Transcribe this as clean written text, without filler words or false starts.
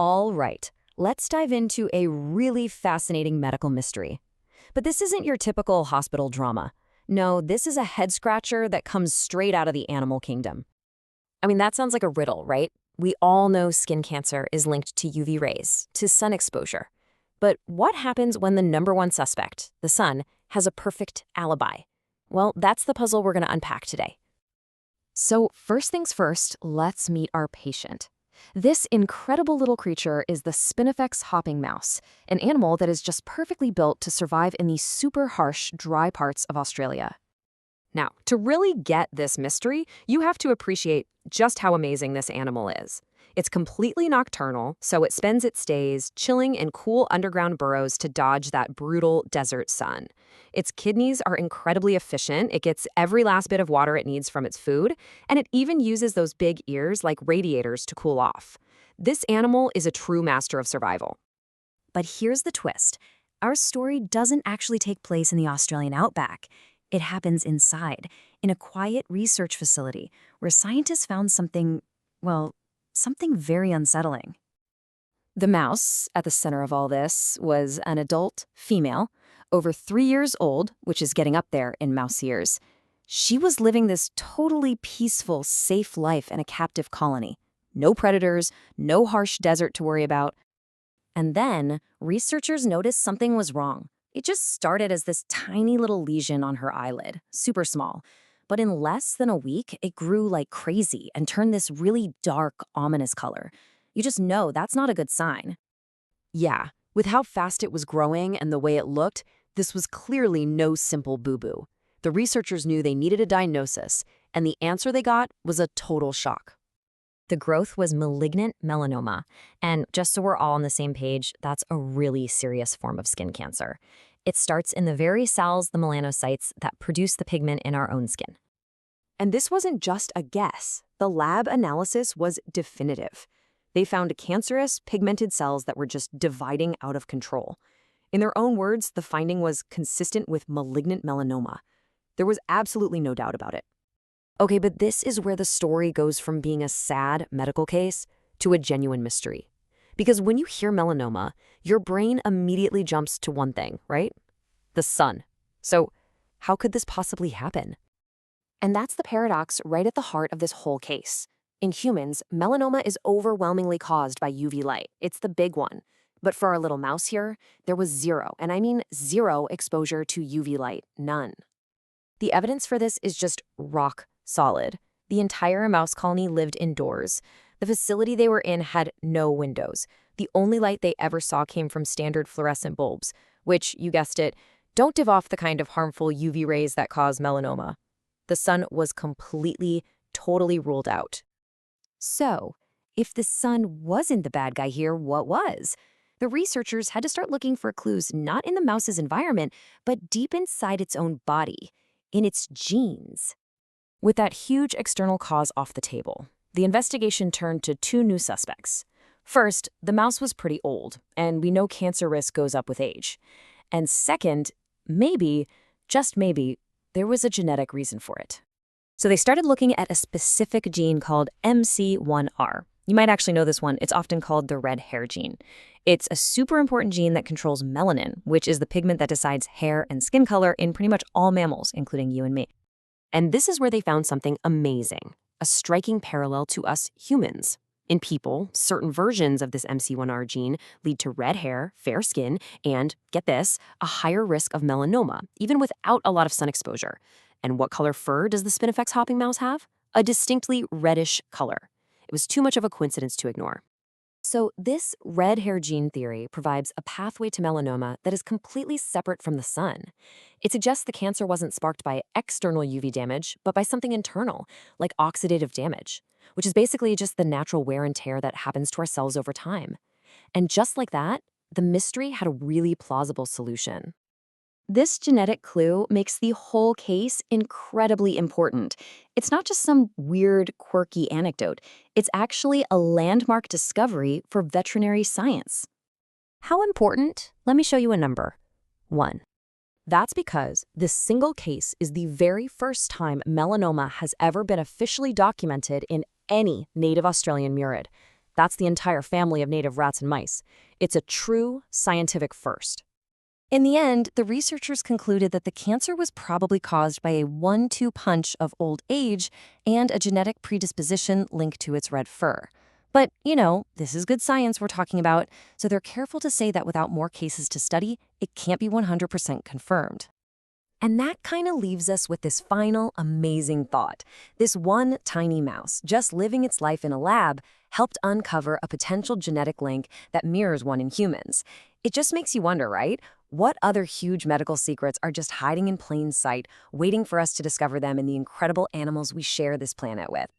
All right, let's dive into a really fascinating medical mystery. But this isn't your typical hospital drama. No, this is a head-scratcher that comes straight out of the animal kingdom. I mean, that sounds like a riddle, right? We all know skin cancer is linked to UV rays, to sun exposure. But what happens when the number one suspect, the sun, has a perfect alibi? Well, that's the puzzle we're going to unpack today. So first things first, let's meet our patient. This incredible little creature is the spinifex hopping mouse, an animal that is just perfectly built to survive in the super harsh, dry parts of Australia. Now, to really get this mystery, you have to appreciate just how amazing this animal is. It's completely nocturnal, so it spends its days chilling in cool underground burrows to dodge that brutal desert sun. Its kidneys are incredibly efficient. It gets every last bit of water it needs from its food, and it even uses those big ears like radiators to cool off. This animal is a true master of survival. But here's the twist. Our story doesn't actually take place in the Australian outback. It happens inside, in a quiet research facility, where scientists found something, well, something very unsettling. The mouse, at the center of all this, was an adult female, over 3 years old, which is getting up there in mouse years. She was living this totally peaceful, safe life in a captive colony. No predators, no harsh desert to worry about. And then, researchers noticed something was wrong. It just started as this tiny little lesion on her eyelid, super small. But in less than a week, it grew like crazy and turned this really dark, ominous color. You just know that's not a good sign. Yeah, with how fast it was growing and the way it looked, this was clearly no simple boo-boo. The researchers knew they needed a diagnosis, and the answer they got was a total shock. The growth was malignant melanoma, and just so we're all on the same page, that's a really serious form of skin cancer. It starts in the very cells, the melanocytes, that produce the pigment in our own skin. And this wasn't just a guess. The lab analysis was definitive. They found cancerous, pigmented cells that were just dividing out of control. In their own words, the finding was consistent with malignant melanoma. There was absolutely no doubt about it. Okay, but this is where the story goes from being a sad medical case to a genuine mystery. Because when you hear melanoma, your brain immediately jumps to one thing, right? The sun. So how could this possibly happen? And that's the paradox right at the heart of this whole case. In humans, melanoma is overwhelmingly caused by UV light. It's the big one. But for our little mouse here, there was zero, and I mean zero exposure to UV light, none. The evidence for this is just rock solid. The entire mouse colony lived indoors. The facility they were in had no windows. The only light they ever saw came from standard fluorescent bulbs, which, you guessed it, don't give off the kind of harmful UV rays that cause melanoma. The sun was completely, totally ruled out. So, if the sun wasn't the bad guy here, what was? The researchers had to start looking for clues not in the mouse's environment, but deep inside its own body, in its genes. With that huge external cause off the table, the investigation turned to two new suspects. First, the mouse was pretty old, and we know cancer risk goes up with age. And second, maybe, just maybe, there was a genetic reason for it. So they started looking at a specific gene called MC1R. You might actually know this one. It's often called the red hair gene. It's a super important gene that controls melanin, which is the pigment that decides hair and skin color in pretty much all mammals, including you and me. And this is where they found something amazing, a striking parallel to us humans. In people, certain versions of this MC1R gene lead to red hair, fair skin, and, get this, a higher risk of melanoma, even without a lot of sun exposure. And what color fur does the spinifex hopping mouse have? A distinctly reddish color. It was too much of a coincidence to ignore. So this red hair gene theory provides a pathway to melanoma that is completely separate from the sun. It suggests the cancer wasn't sparked by external UV damage, but by something internal, like oxidative damage, which is basically just the natural wear and tear that happens to our cells over time. And just like that, the mystery had a really plausible solution. This genetic clue makes the whole case incredibly important. It's not just some weird, quirky anecdote. It's actually a landmark discovery for veterinary science. How important? Let me show you a number. 1. That's because this single case is the very first time melanoma has ever been officially documented in any native Australian murid. That's the entire family of native rats and mice. It's a true scientific first. In the end, the researchers concluded that the cancer was probably caused by a 1-2 punch of old age and a genetic predisposition linked to its red fur. But, this is good science we're talking about, so they're careful to say that without more cases to study, it can't be 100% confirmed. And that kind of leaves us with this final amazing thought. This one tiny mouse, just living its life in a lab, helped uncover a potential genetic link that mirrors one in humans. It just makes you wonder, right? What other huge medical secrets are just hiding in plain sight, waiting for us to discover them in the incredible animals we share this planet with?